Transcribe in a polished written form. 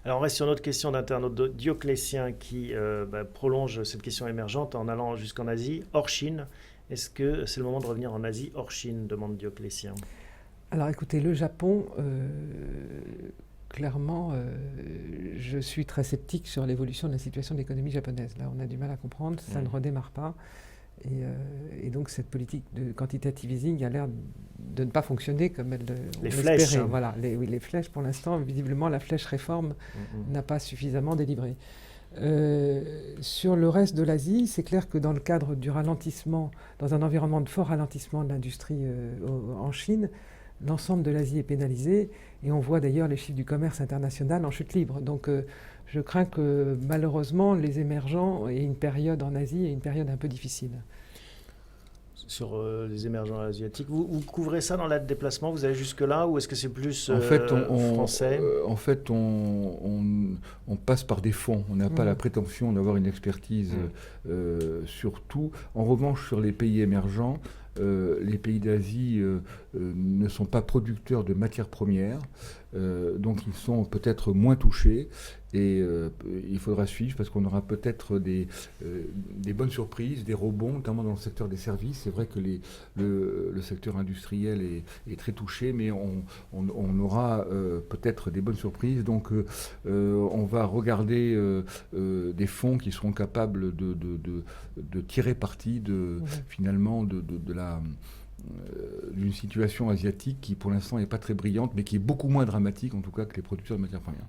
Alors on reste sur notre question d'internaute Dioclétien qui prolonge cette question émergente en allant jusqu'en Asie, hors Chine. Est-ce que c'est le moment de revenir en Asie, hors Chine, demande Dioclétien. Alors écoutez, le Japon, clairement, je suis très sceptique sur l'évolution de la situation de l'économie japonaise. Là, on a du mal à comprendre, ça ne redémarre pas. Et donc cette politique de quantitative easing a l'air de ne pas fonctionner comme Les on flèches, l'espérait. hein. Voilà, oui, les flèches, pour l'instant, visiblement, la flèche réforme n'a pas suffisamment délivré. Sur le reste de l'Asie, c'est clair que dans le cadre du ralentissement, dans un environnement de fort ralentissement de l'industrie en Chine, l'ensemble de l'Asie est pénalisé et on voit d'ailleurs les chiffres du commerce international en chute libre. Donc je crains que malheureusement les émergents aient une période en Asie et une période un peu difficile. Sur les émergents asiatiques. Vous couvrez ça dans l'aide déplacement, vous allez jusque-là, ou est-ce que c'est plus En fait, français? on passe par des fonds. On n'a pas la prétention d'avoir une expertise sur tout. En revanche, sur les pays émergents, les pays d'Asie ne sont pas producteurs de matières premières, donc ils sont peut-être moins touchés. Et il faudra suivre parce qu'on aura peut-être des bonnes surprises, des rebonds, notamment dans le secteur des services. C'est vrai que le secteur industriel est très touché, mais on aura peut-être des bonnes surprises. Donc on va regarder des fonds qui seront capables de tirer parti finalement d'une situation asiatique qui pour l'instant n'est pas très brillante, mais qui est beaucoup moins dramatique en tout cas que les producteurs de matières premières.